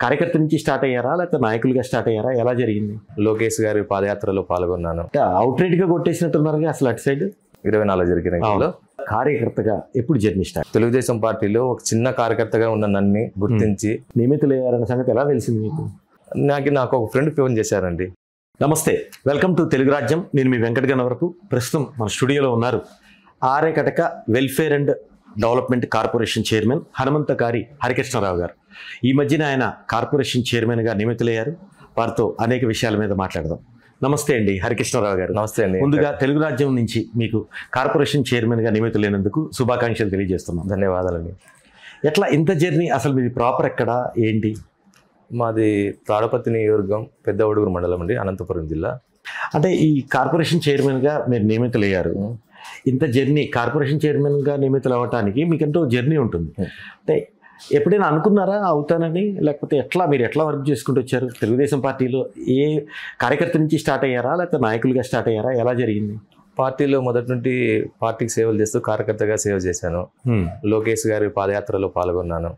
కార్యకర్త నుంచి స్టార్ట్ అయ్యారా లేకపోతే నాయకులుగా స్టార్ట్ అయ్యారా? ఎలా జరిగింది? లోకేష్ గారి పాదయాత్రలో పాల్గొన్నాను. అంటే అవుట్రైట్ గా కొట్టేసినట్టున్నారుగా అసలు అటు సైడ్. 24 జరిగిన కార్యకర్తగా ఎప్పుడు జర్నీ స్టార్ట్? తెలుగుదేశం పార్టీలో ఒక చిన్న కార్యకర్తగా ఉన్న నన్ను గుర్తించి నియమితులయ్యారన్న సంగతి ఎలా తెలిసింది మీకు? నాకు ఒక ఫ్రెండ్ ఫోన్ చేశారండి. నమస్తే, వెల్కమ్ టు తెలుగు రాజ్యం. నేను మీ వెంకట గన్నవరపు. ప్రస్తుతం మన స్టూడియోలో ఉన్నారు Arekatika welfare and development corporation chairman Hanumanthakari Harikrishnarao గారు. ఈ మధ్యన ఆయన కార్పొరేషన్ చైర్మన్గా నియమితులయ్యారు. వారితో అనేక విషయాల మీద మాట్లాడదాం. నమస్తే అండి హరికృష్ణరావు గారు. నమస్తే అండి. ముందుగా తెలుగు రాజ్యం నుంచి మీకు కార్పొరేషన్ చైర్మన్గా నియమితులైనందుకు శుభాకాంక్షలు తెలియజేస్తున్నాం. ధన్యవాదాలండి. ఎట్లా ఇంత జర్నీ? అసలు మీది ప్రాపర్ ఎక్కడ ఏంటి? మాది తాడపత్రి నియోజకవర్గం, పెద్ద ఒడుగురు మండలం అండి, అనంతపురం జిల్లా. అంటే ఈ కార్పొరేషన్ చైర్మన్గా మీరు నియమితులయ్యారు. ఇంత జర్నీ, కార్పొరేషన్ చైర్మన్గా నియమితులు అవ్వటానికి మీకంటూ జర్నీ ఉంటుంది. అంటే ఎప్పుడైనా అనుకున్నారా అవుతానని? లేకపోతే మీరు ఎట్లా వర్క్ చేసుకుంటూ వచ్చారు? తెలుగుదేశం పార్టీలో ఏ కార్యకర్త నుంచి స్టార్ట్ అయ్యారా లేకపోతే నాయకులుగా స్టార్ట్ అయ్యారా? ఎలా జరిగింది? పార్టీలో మొదటి నుండి పార్టీకి సేవలు చేస్తూ కార్యకర్తగా సేవ చేశాను. లోకేష్ గారి పాదయాత్రలో పాల్గొన్నాను.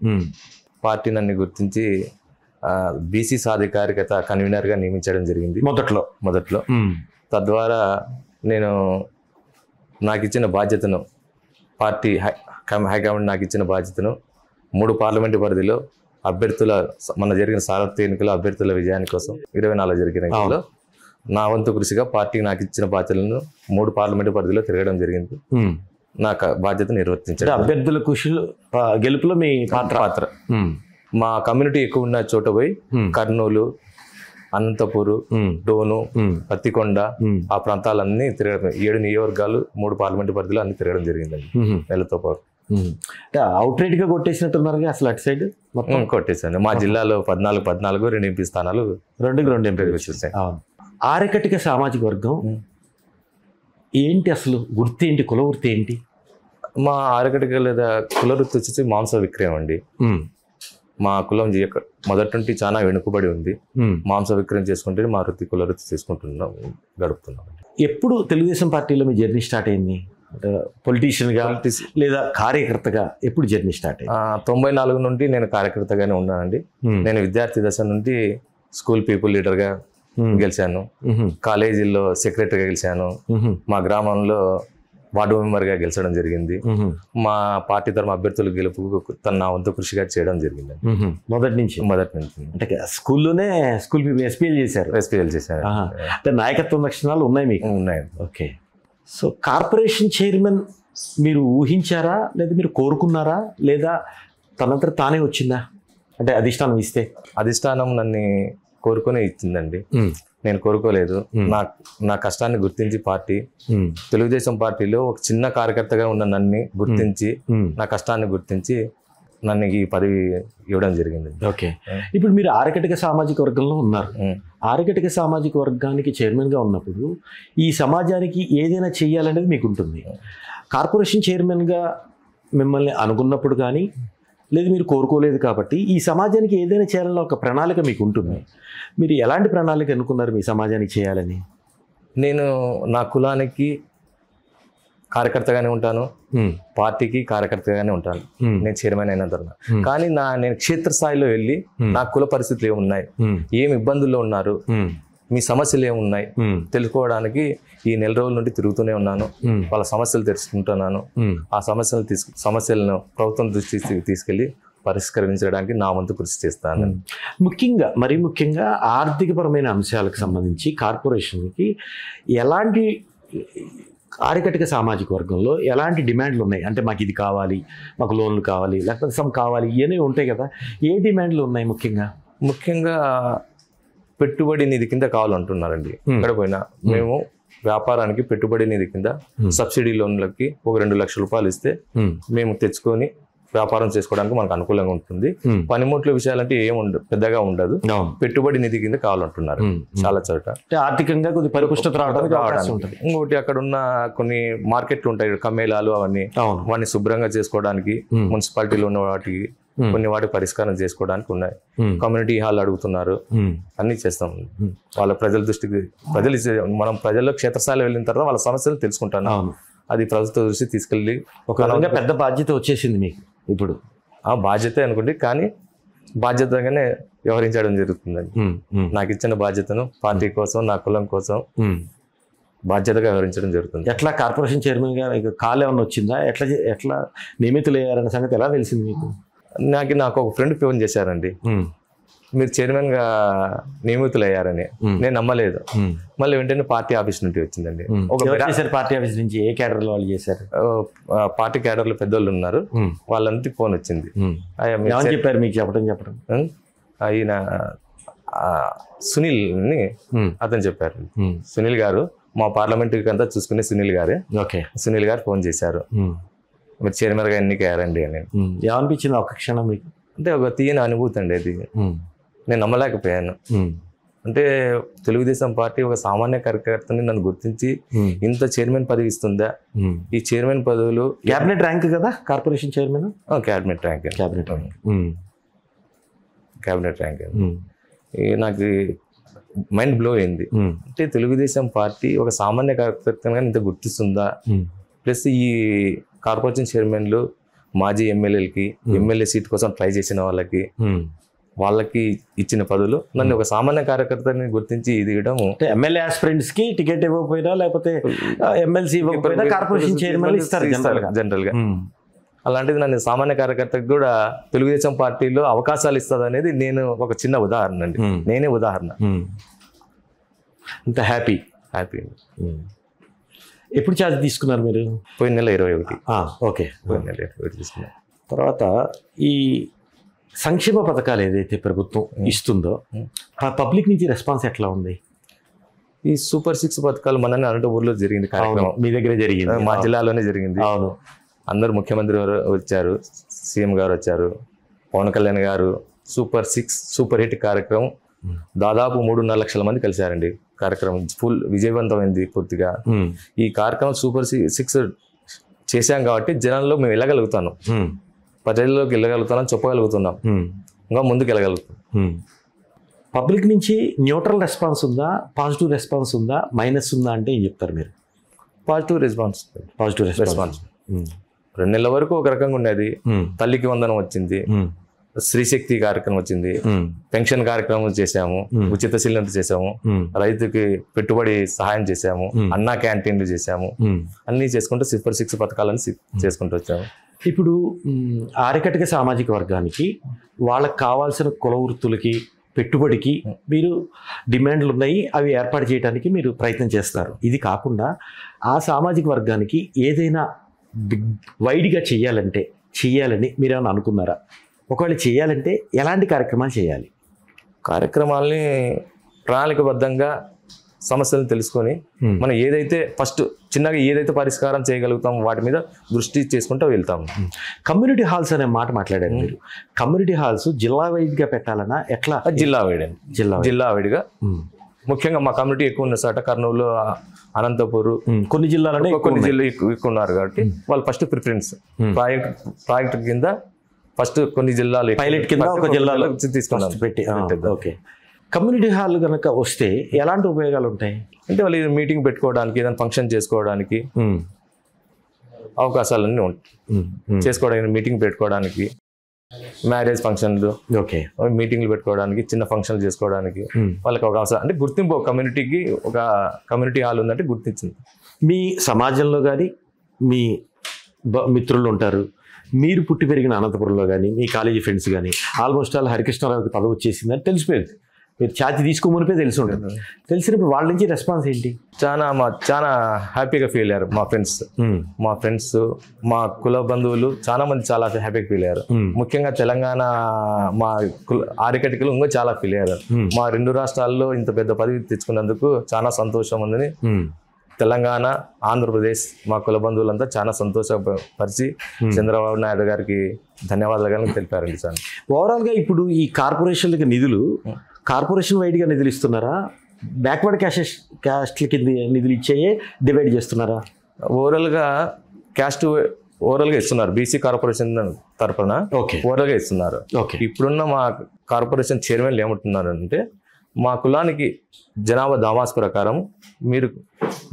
పార్టీ నన్ను గుర్తించి బీసీ సాధికారికత కన్వీనర్గా నియమించడం జరిగింది మొదట్లో. తద్వారా నేను నాకు ఇచ్చిన బాధ్యతను, పార్టీ హైకమాండ్ నాకు ఇచ్చిన బాధ్యతను 3 పార్లమెంటు పరిధిలో మన జరిగిన సార్వత్రిక ఎన్నికల అభ్యర్థుల విజయాని కోసం 24 జరిగిన ఎన్నికల్లో నా వంతు కృషిగా పార్టీకి నాకు ఇచ్చిన బాధ్యతలను 3 పార్లమెంటు పరిధిలో తిరగడం జరిగింది. నాకు బాధ్యత నిర్వర్తించారు. అభ్యర్థుల కృషి గెలుపులో మీ పాత్ర. మా కమ్యూనిటీ ఎక్కువ ఉన్న చోట పోయి కర్నూలు, అనంతపూరు, డోను, పత్తికొండ ఆ ప్రాంతాలన్నీ తిరగడం, 7 నియోజకవర్గాలు 3 పార్లమెంటు పరిధిలో అన్ని తిరగడం జరిగిందండి నెలతో పాటు. అవుట్రైట్ గా కొట్టేసినట్టున్నారుగా అసలు అటు సైడ్. మొత్తం కొట్టేసాను. మా జిల్లాలో 14 2 ఎంపీ స్థానాలు 2 ఎంపీలు వచ్చేసాయి. ఆరేకటిక సామాజిక వర్గం ఏంటి అసలు? వృత్తి ఏంటి? కుల వృత్తి ఏంటి? మా ఆరేకటిక లేదా కుల వృత్తి వచ్చేసి మాంస విక్రయం అండి. మా కులం మొదటి నుండి చాలా వెనుకబడి ఉంది. మాంస విక్రయం చేసుకుంటే మా కుల వృత్తి చేసుకుంటున్నాం, గడుపుతున్నాం. ఎప్పుడు తెలుగుదేశం పార్టీలో మీ జర్నీ స్టార్ట్ అయింది? పొలిటీషియన్గా లేదా కార్యకర్తగా ఎప్పుడు జర్నీ స్టార్ట్ అయింది? 94 నుండి నేను కార్యకర్తగానే ఉన్నానండి. నేను విద్యార్థి దశ నుండి స్కూల్ పీపుల్ లీడర్గా గెలిచాను. కాలేజీల్లో సెక్రటరీగా గెలిచాను. మా గ్రామంలో వార్డు మెంబర్గా గెలిచడం జరిగింది. మా పార్టీ తరఫున అభ్యర్థుల గెలుపు నా వంతు కృషిగా చేయడం జరిగింది. మొదటి నుంచి అంటే స్కూల్లోనే ఎస్పీఎల్ చేశారు. అంటే నాయకత్వ లక్షణాలు ఉన్నాయి మీకు? ఉన్నాయి. ఓకే. సో కార్పొరేషన్ చైర్మన్ మీరు ఊహించారా లేదా మీరు కోరుకున్నారా లేదా తనంతట తానే వచ్చిందా? అంటే అధిష్టానం ఇస్తే? అధిష్టానం నన్ను కోరుకునే ఇచ్చిందండి. నేను కోరుకోలేదు. నా కష్టాన్ని గుర్తించి పార్టీ, తెలుగుదేశం పార్టీలో ఒక చిన్న కార్యకర్తగా ఉన్న నన్ను గుర్తించి, నా కష్టాన్ని గుర్తించి నన్ను ఈ పదవి ఇవ్వడం జరిగింది. ఓకే. ఇప్పుడు మీరు ఆరేకటిక సామాజిక వర్గంలో ఉన్నారు. ఆరేకటిక సామాజిక వర్గానికి చైర్మన్గా ఉన్నప్పుడు ఈ సమాజానికి ఏదైనా చెయ్యాలనేది మీకు ఉంటుంది. కార్పొరేషన్ చైర్మన్గా మిమ్మల్ని అనుకున్నప్పుడు కానీ లేదు మీరు కోరుకోలేదు కాబట్టి ఈ సమాజానికి ఏదైనా చేయాలన్న ఒక ప్రణాళిక మీకు ఉంటుంది. మీరు ఎలాంటి ప్రణాళిక అనుకున్నారు మీ సమాజానికి చేయాలని? నేను నా కులానికి కార్యకర్తగానే ఉంటాను, పార్టీకి కార్యకర్తగానే ఉంటాను. నేను చైర్మన్ అయిన తర్వాత కానీ నేను క్షేత్రస్థాయిలో వెళ్ళి నా కుల పరిస్థితులు ఏమున్నాయి, ఏం ఇబ్బందుల్లో ఉన్నారు, మీ సమస్యలు ఏమున్నాయి తెలుసుకోవడానికి ఈ నెల రోజుల నుండి తిరుగుతూనే ఉన్నాను. వాళ్ళ సమస్యలు తెలుసుకుంటున్నాను. ఆ సమస్యలను ప్రభుత్వం దృష్టికి తీసుకెళ్లి పరిష్కరించడానికి నా వంతు కృషి చేస్తాను. ముఖ్యంగా ఆర్థికపరమైన అంశాలకు సంబంధించి కార్పొరేషన్కి ఎలాంటి ఆరేకటిక సామాజిక వర్గంలో ఎలాంటి డిమాండ్లు ఉన్నాయి? అంటే మాకు ఇది కావాలి, మాకు లోన్లు కావాలి, లేకపోతే సమ్ కావాలి, ఇవన్నీ ఉంటాయి కదా. ఏ డిమాండ్లు ఉన్నాయి? ముఖ్యంగా పెట్టుబడి నిధి కింద కావాలంటున్నారండి. ఎక్కడ పోయినా మేము వ్యాపారానికి పెట్టుబడి నిధి కింద సబ్సిడీ లోన్లకి ఒక 2 లక్షల రూపాయలు ఇస్తే మేము తెచ్చుకొని వ్యాపారం చేసుకోవడానికి మనకు అనుకూలంగా ఉంటుంది. పనిముట్ల విషయాలంటే పెద్దగా ఉండదు. పెట్టుబడి నిధి కింద కావాలంటున్నారు చాలా చోట. ఆర్థికంగా కొద్ది పరిపుష్టత రావడానికి. ఇంకోటి అక్కడ ఉన్న కొన్ని మార్కెట్లు ఉంటాయి, కమ్మేళాలు, అవన్నీ శుభ్రంగా చేసుకోవడానికి మున్సిపాలిటీలో ఉన్న వాటికి కొన్ని వాటి పరిష్కారం చేసుకోవడానికి ఉన్నాయి. కమ్యూనిటీ హాల్ అడుగుతున్నారు, అన్ని చేస్తాం. వాళ్ళ మనం ప్రజల్లో క్షేత్రస్థాయిలో వెళ్ళిన తర్వాత వాళ్ళ సమస్యలు తెలుసుకుంటాను. అది ప్రభుత్వ దృష్టి తీసుకెళ్ళి ఒక పెద్ద బాధ్యత వచ్చేసింది మీకు ఇప్పుడు. ఆ బాధ్యత అనుకోండి, కానీ బాధ్యతగానే వ్యవహరించడం జరుగుతుందండి. నాకు ఇచ్చిన బాధ్యతను పార్టీ కోసం, నా కులం కోసం బాధ్యతగా వ్యవహరించడం జరుగుతుంది. ఎట్లా కార్పొరేషన్ చైర్మన్ గా కాల్ ఏమన్నా వచ్చిందా? ఎట్లా నియమితులు అయ్యారన్న సంగతి ఎలా తెలిసింది మీకు? నాకు ఒక ఫ్రెండ్ ఫోన్ చేశారండి, మీరు చైర్మన్ గా నియమితులు అయ్యారని. నేను నమ్మలేదు. మళ్ళీ వెంటనే పార్టీ ఆఫీస్ నుండి వచ్చిందండి. పార్టీ ఆఫీస్ నుంచి ఏ క్యాడర్ లో వాళ్ళు చేశారు? పార్టీ క్యాడర్లు పెద్దోళ్ళు ఉన్నారు, వాళ్ళ నుండి ఫోన్ వచ్చింది. చెప్పారు మీకు? చెప్పడం ఆయన సునీల్ అని అతను చెప్పారు. సునీల్ గారు మా పార్లమెంట్ అంతా చూసుకునే సునీల్ గారే. సునీల్ గారు ఫోన్ చేశారు, మీరు చైర్మన్ గా ఎన్నికయ్యారండి అని. ఏమనిపించింది ఒక క్షణం మీకు? అంటే ఒక తీయని అనుభూతి అండి అది. నేను నమ్మలేకపోయాను. అంటే తెలుగుదేశం పార్టీ ఒక సామాన్య కార్యకర్తని నన్ను గుర్తించి ఇంత చైర్మన్ పదవి ఇస్తుందా? ఈ చైర్మన్ పదవులు క్యాబినెట్ ర్యాంక్ కదా corporation chairman? Cabinet rank. Cabinet rank. నాకు మైండ్ బ్లో అయింది. అంటే తెలుగుదేశం పార్టీ ఒక సామాన్య కార్యకర్తగా ఇంత గుర్తిస్తుందా? ప్లస్ ఈ కార్పొరేషన్ చైర్మన్లు మాజీ ఎమ్మెల్యేలకి, ఎమ్మెల్యే సీట్ కోసం ట్రై చేసిన వాళ్ళకి ఇచ్చిన పదవులు నన్ను ఒక సామాన్య కార్యకర్తని గుర్తించి ఇది ఇవ్వడం. ఎమ్మెల్యే ఆస్పిరెంట్స్ కి టికెట్ ఇవ్వకపోయినా, లేకపోతే ఎమ్మెల్సీ ఇవ్వకపోయినా కార్పొరేషన్ చైర్మన్ ఇస్తారు జనరల్ గా. అలాంటిది నన్ను సామాన్య కార్యకర్తకు కూడా తెలుగుదేశం పార్టీలో అవకాశాలు ఇస్తుంది అనేది నేను ఒక చిన్న ఉదాహరణ అండి. నేనే ఉదాహరణ. అంత హ్యాపీ. ఎప్పుడు ఛార్జ్ తీసుకున్నారు మీరు? పోయిన నెల 21. ఓకే, పోయిన నెల 21 తీసుకున్నారు. తర్వాత ఈ సంక్షేమ పథకాలు ఏదైతే ప్రభుత్వం ఇస్తుందో పబ్లిక్ నుంచి రెస్పాన్స్ ఎట్లా ఉంది? ఈ సూపర్ 6 పథకాలు మన అనంతపూర్లో జరిగింది కార్యక్రమం. మీ దగ్గర జరిగింది? మా జిల్లాలోనే జరిగింది. అవును. అందరు ముఖ్యమంత్రి వచ్చారు, సీఎం గారు వచ్చారు, పవన్ కళ్యాణ్ గారు. సూపర్ 6 సూపర్ హిట్ కార్యక్రమం. దాదాపు 3.5 లక్షల మంది కలిశారండి. కార్యక్రమం ఫుల్ విజయవంతమైంది పూర్తిగా. ఈ కార్యక్రమం సూపర్ 6 చేశాం కాబట్టి జనాల్లో మేము వెళ్ళగలుగుతాను, ప్రజల్లోకి వెళ్ళగలుగుతాం, చెప్పగలుగుతున్నాం, ఇంకా ముందుకు వెళ్ళగలుగుతాం. పబ్లిక్ నుంచి న్యూట్రల్ రెస్పాన్స్ ఉందా, పాజిటివ్ రెస్పాన్స్ ఉందా, మైనస్ ఉందా అంటే ఏం చెప్తారు మీరు? Positive response. 2 నెలల వరకు ఒక రకంగా ఉండేది. తల్లికి వందనం వచ్చింది, శ్రీశక్తి కార్యక్రమం వచ్చింది, పెన్షన్ కార్యక్రమం చేశాము, ఉచిత సిలిండర్ చేసాము, రైతుకి పెట్టుబడి సహాయం చేశాము, అన్నా క్యాంటీన్లు చేశాము. అన్ని చేసుకుంటూ సూపర్ 6 పథకాలను చేసుకుంటూ వచ్చాము. ఇప్పుడు ఆరికటిక సామాజిక వర్గానికి వాళ్ళకి కావాల్సిన కుల వృత్తులకి, పెట్టుబడికి మీరు డిమాండ్లు ఉన్నాయి, అవి ఏర్పాటు చేయడానికి మీరు ప్రయత్నం చేస్తారు. ఇది కాకుండా ఆ సామాజిక వర్గానికి ఏదైనా వైడ్గా చెయ్యాలని మీరేమైనా అనుకున్నారా? ఒకవేళ చేయాలంటే ఎలాంటి కార్యక్రమాలు చేయాలి? కార్యక్రమాలని ప్రణాళికబద్ధంగా సమస్యలను తెలుసుకొని మనం ఏదైతే ఫస్ట్ చిన్నగా ఏదైతే పరిష్కారం చేయగలుగుతాం వాటి మీద దృష్టి చేసుకుంటూ వెళ్తాము. కమ్యూనిటీ హాల్స్ అనే మాట మాట్లాడారు మీరు. కమ్యూనిటీ హాల్స్ జిల్లా వైడ్గా పెట్టాలన్నా ఎట్లా? జిల్లా వైడ్ అండి. జిల్లా వైడ్గా ముఖ్యంగా మా కమ్యూనిటీ ఎక్కువ ఉన్న చోట కర్నూలు, అనంతపూర్, కొన్ని జిల్లాలు ఎక్కువ ఉన్నారు కాబట్టి వాళ్ళు ఫస్ట్ ప్రిఫరెన్స్ ప్రాజెక్ట్ కింద ఫస్ట్ కొన్ని జిల్లాలు పైలట్ కింద ఒక జిల్లాలో తీసుకున్నాను పెట్టి. ఓకే. కమ్యూనిటీ హాల్ కనుక వస్తే ఎలాంటి ఉపయోగాలు ఉంటాయి అంటే వాళ్ళు మీటింగ్ పెట్టుకోవడానికి, ఏదైనా ఫంక్షన్ చేసుకోవడానికి అవకాశాలన్నీ ఉంటాయి. చేసుకోవడానికి, మీటింగ్ పెట్టుకోవడానికి, మ్యారేజ్ ఫంక్షన్లు, ఓకే, మీటింగ్లు పెట్టుకోవడానికి, చిన్న ఫంక్షన్లు చేసుకోవడానికి వాళ్ళకి ఒక అవసరం. అంటే గుర్తింపు, కమ్యూనిటీకి ఒక కమ్యూనిటీ హాల్ ఉందంటే గుర్తించింది. మీ సమాజంలో కానీ మీ మిత్రులు ఉంటారు, మీరు పుట్టి పెరిగిన అనంతపురంలో కానీ మీ కాలేజీ ఫ్రెండ్స్ కానీ ఆల్మోస్ట్ ఆల్ హరికృష్ణరావుకి పదవి వచ్చేసిందని తెలిసిపోయింది. మీరు ఛాతి తీసుకోమనిపే తెలిసి ఉంటుంది. తెలిసినప్పుడు వాళ్ళ నుంచి రెస్పాన్స్ ఏంటి? చాలా హ్యాపీగా ఫీల్ అయ్యారు మా ఫ్రెండ్స్, మా కుల బంధువులు చాలా మంది చాలా హ్యాపీగా ఫీల్ అయ్యారు. ముఖ్యంగా తెలంగాణ మా ఆరికటికలు ఇంకా చాలా ఫీల్ అయ్యారు. మా 2 రాష్ట్రాల్లో ఇంత పెద్ద పదవి తెచ్చుకున్నందుకు చాలా సంతోషం ఉందని తెలంగాణ, ఆంధ్రప్రదేశ్ మా కుల బంధువులంతా చాలా సంతోషపరిచి చంద్రబాబు నాయుడు గారికి ధన్యవాదాలు తెలిపారండి. సార్, ఓవరాల్గా ఇప్పుడు ఈ కార్పొరేషన్లకి నిధులు కార్పొరేషన్ వైడ్గా నిధులు ఇస్తున్నారా, బ్యాక్వర్డ్ క్యాస్ట్ల కింద నిధులు ఇచ్చేయే డివైడ్ చేస్తున్నారా? ఓవరాల్గా ఇస్తున్నారు. బీసీ కార్పొరేషన్ తరఫున ఓవరాల్గా ఇస్తున్నారు. ఇప్పుడున్న మా కార్పొరేషన్ చైర్మన్లు ఏమంటున్నారు అంటే, మా కులానికి జనాభా దామాస్ ప్రకారం మీరు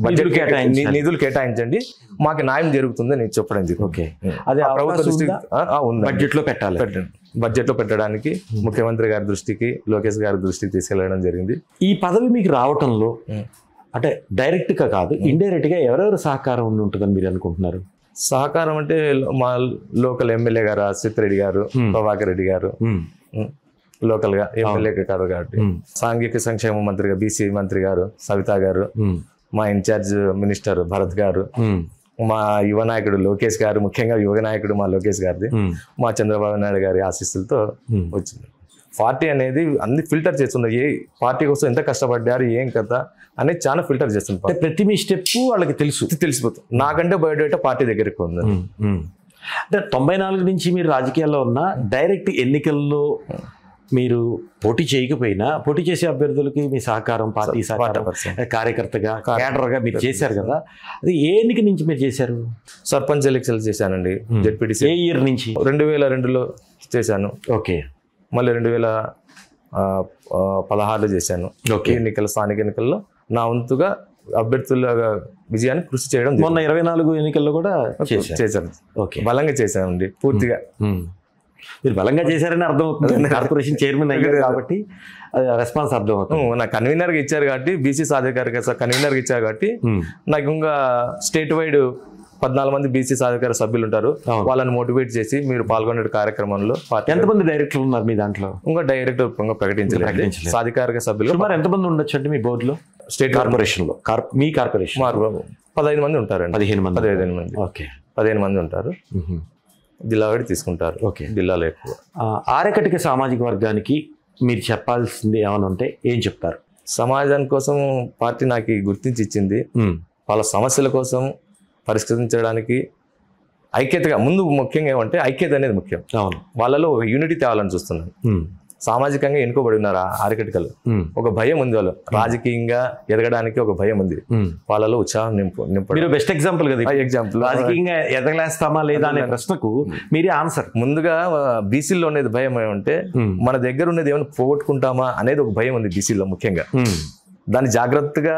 నిధులు కేటాయించండి, మాకు న్యాయం జరుగుతుందని చెప్పడం. ఓకే, అదే ప్రభుత్వ బడ్జెట్లో పెట్టాలి. బడ్జెట్లో పెట్టడానికి ముఖ్యమంత్రి గారి దృష్టికి, లోకేష్ గారి దృష్టికి తీసుకెళ్లడం జరిగింది. ఈ పదవి మీకు రావటంలో అంటే డైరెక్ట్గా కాదు, ఇండైరెక్ట్గా ఎవరెవరు సహకారం ఉండి ఉంటుందని మీరు అనుకుంటున్నారు? సహకారం అంటే మా లోకల్ ఎమ్మెల్యే గారు అశ్విత్ రెడ్డి గారు, ప్రభాకర్ రెడ్డి గారు, లోకల్ గా ఎమ్మెల్యే కాదు కాబట్టి సాంఘిక సంక్షేమ మంత్రిగా బీసీ మంత్రి గారు సవితా గారు, మా ఇన్ఛార్జ్ మినిస్టర్ భరత్ గారు, మా యువ నాయకుడు లోకేష్ గారు, ముఖ్యంగా యువ నాయకుడు మా లోకేష్ గారిది, మా చంద్రబాబు నాయుడు గారి ఆశీస్సులతో వచ్చింది. పార్టీ అనేది అన్ని ఫిల్టర్ చేస్తుంది. ఏ పార్టీ కోసం ఎంత కష్టపడ్డారు, ఏం కథ అనేది చాలా ఫిల్టర్ చేస్తుంది. ప్రతి మీ స్టెప్ వాళ్ళకి తెలిసిపోతుంది. నాకంటే బయోడేటా పార్టీ దగ్గరికి ఉంది. అంటే 94 నుంచి మీరు రాజకీయాల్లో ఉన్న డైరెక్ట్ ఎన్నికల్లో మీరు పోటీ చేయకపోయినా పోటీ చేసే అభ్యర్థులకి మీ సహకారం, పార్టీ సహకారం, కార్యకర్తగా క్యాడర్గా మీరు చేశారు కదా, అది ఏ ఎన్నిక నుంచి మీరు చేశారు? సర్పంచ్ ఎలక్షన్ చేశానండి. జెడ్పీటీసీ ఏ ఇయర్ నుంచి? 2002లో చేశాను. ఓకే. మళ్ళీ 2016లో చేశాను. ఎన్నికల స్థానిక ఎన్నికల్లో నా వంతుగా అభ్యర్థుల విజయాన్ని కృషి చేయడం. మొన్న 24 ఎన్నికల్లో కూడా చేశాను. ఓకే, బలంగా చేశానండి. పూర్తిగా మీరు బలంగా చేశారని అర్థం అవుతుంది. కార్పొరేషన్ చైర్మన్ అయ్యారు కాబట్టి రెస్పాన్స్ అర్థం అవుతుంది. నా కన్వీనర్గా ఇచ్చారు కాబట్టి, బీసీ సాధికారిక కన్వీనర్గా ఇచ్చారు కాబట్టి నాకు ఇంకా స్టేట్ వైడ్ 14 మంది బీసీ సాధికార సభ్యులు ఉంటారు. వాళ్ళని మోటివేట్ చేసి మీరు పాల్గొనే కార్యక్రమంలో ఎంతమంది డైరెక్టర్లు ఉన్నారు మీ దాంట్లో? ఇంకా డైరెక్టర్ ప్రకటించలేదు. సాధికారిక సభ్యులు మరి ఎంతమంది ఉండొచ్చు అంటే మీ బోర్డులో? స్టేట్ కార్పొరేషన్లో మీ కార్పొరేషన్ 15 మంది ఉంటారండి. 15 మంది. ఓకే, 15 మంది ఉంటారు. జిల్లా వాడి తీసుకుంటారు. ఓకే, జిల్లాలో ఎక్కువ. ఆరకటిక సామాజిక వర్గానికి మీరు చెప్పాల్సింది ఏమైనా ఉంటే ఏం చెప్తారు? సమాజం కోసం పార్టీ నాకు గుర్తించి ఇచ్చింది. వాళ్ళ సమస్యల కోసం పరిష్కరించడానికి ఐక్యతగా ముందు ముఖ్యంగా ఏమంటే ఐక్యత అనేది ముఖ్యం. అవును, వాళ్ళలో ఒక యూనిటీ తేవాలని చూస్తున్నాను. సామాజికంగా ఎన్నుకోబడి ఉన్నారు ఆరకటికలు. ఒక భయం ఉంది, వాళ్ళు రాజకీయంగా ఎదగడానికి ఒక భయం ఉంది వాళ్ళలో. ఉత్సాహం నింపడం బెస్ట్ ఎగ్జాంపుల్ కదా. ఎగ్జాంపుల్ రాజకీయంగా ఎదగలేస్తామా లేదా అనే ప్రశ్నకు మీరే ఆన్సర్. ముందుగా బీసీలో ఉండేది భయం ఏమంటే మన దగ్గర ఉన్నది ఏమైనా పోగొట్టుకుంటామా అనేది ఒక భయం ఉంది బీసీలో ముఖ్యంగా. దాన్ని జాగ్రత్తగా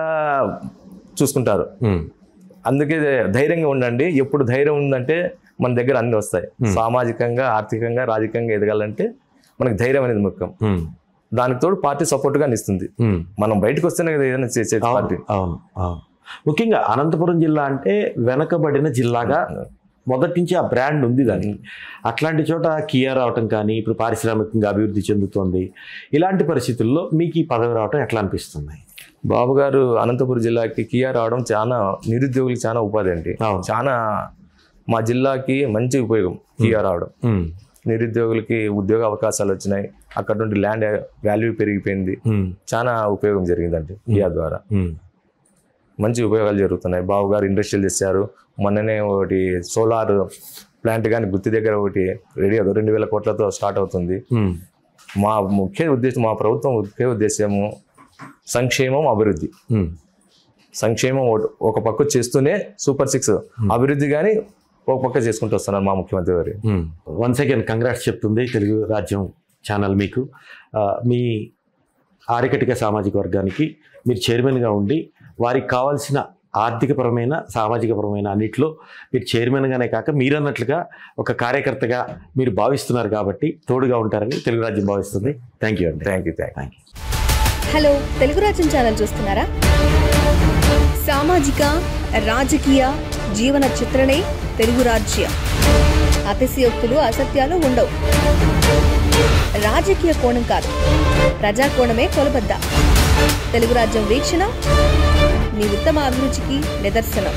చూసుకుంటారు. అందుకే ధైర్యంగా ఉండండి. ఎప్పుడు ధైర్యం ఉందంటే మన దగ్గర అన్ని వస్తాయి. సామాజికంగా, ఆర్థికంగా, రాజకీయంగా ఎదగాలంటే మనకు ధైర్యం అనేది ముఖ్యం. దానికి తోడు పార్టీ సపోర్ట్ గా ఇస్తుంది. మనం బయటకు వస్తేనే కదా ఏదైనా చేసే పార్టీ. అవును, ముఖ్యంగా అనంతపురం జిల్లా అంటే వెనకబడిన జిల్లాగా మొదటి నుంచి ఆ బ్రాండ్ ఉంది దానికి. అట్లాంటి చోట కియా రావటం కానీ, ఇప్పుడు పారిశ్రామికంగా అభివృద్ధి చెందుతోంది. ఇలాంటి పరిస్థితుల్లో మీకు ఈ పదవి రావటం ఎట్లా అనిపిస్తుంది? బాబు గారు అనంతపురం జిల్లాకి కియా రావడం చాలా నిరుద్యోగులకు చాలా ఉపాధి అండి. చాలా మా జిల్లాకి మంచి ఉపయోగం కియా రావడం. నిరుద్యోగులకి ఉద్యోగ అవకాశాలు వచ్చినాయి. అక్కడ నుండి ల్యాండ్ వాల్యూ పెరిగిపోయింది. చాలా ఉపయోగం జరిగిందండి కియా ద్వారా. మంచి ఉపయోగాలు జరుగుతున్నాయి. బాబు గారు ఇండస్ట్రియల్ చేశారు. మొన్ననే ఒకటి సోలార్ ప్లాంట్ కానీ గుత్తి దగ్గర ఒకటి రెడీ 2000 కోట్లతో స్టార్ట్ అవుతుంది. మా ముఖ్య ఉద్దేశం, మా ప్రభుత్వం ముఖ్య ఉద్దేశము సంక్షేమం, అభివృద్ధి. సంక్షేమం ఒక పక్క చేస్తూనే సూపర్ 6 అభివృద్ధి కానీ ఒక పక్క చేసుకుంటూ వస్తున్నారు మా ముఖ్యమంత్రి గారు. వన్స్ అగైన్ కంగ్రాట్స్ చెప్తుంది తెలుగు రాజ్యం ఛానల్ మీకు. మీ ఆరకటిక సామాజిక వర్గానికి మీరు చైర్మన్గా ఉండి వారికి కావాల్సిన ఆర్థికపరమైన, సామాజికపరమైన అన్నింటిలో మీరు చైర్మన్గానే కాక మీరన్నట్లుగా ఒక కార్యకర్తగా మీరు భావిస్తున్నారు కాబట్టి తోడుగా ఉంటారని తెలుగు రాజ్యం భావిస్తుంది. థ్యాంక్ యూ అండి. Thank you. హలో, తెలుగు రాజ్యం ఛానల్ చూస్తున్నారా? సామాజిక, రాజకీయ, జీవన చిత్రణే తెలుగు రాజ్యం. అతిశయోక్తులు, అసత్యాలు ఉండవు. రాజకీయ కోణం కాదు, ప్రజా కోణమే కొలబద్ద. తెలుగు రాజ్యం వీక్షణ మీ ఉత్తమ అభిరుచికి నిదర్శనం.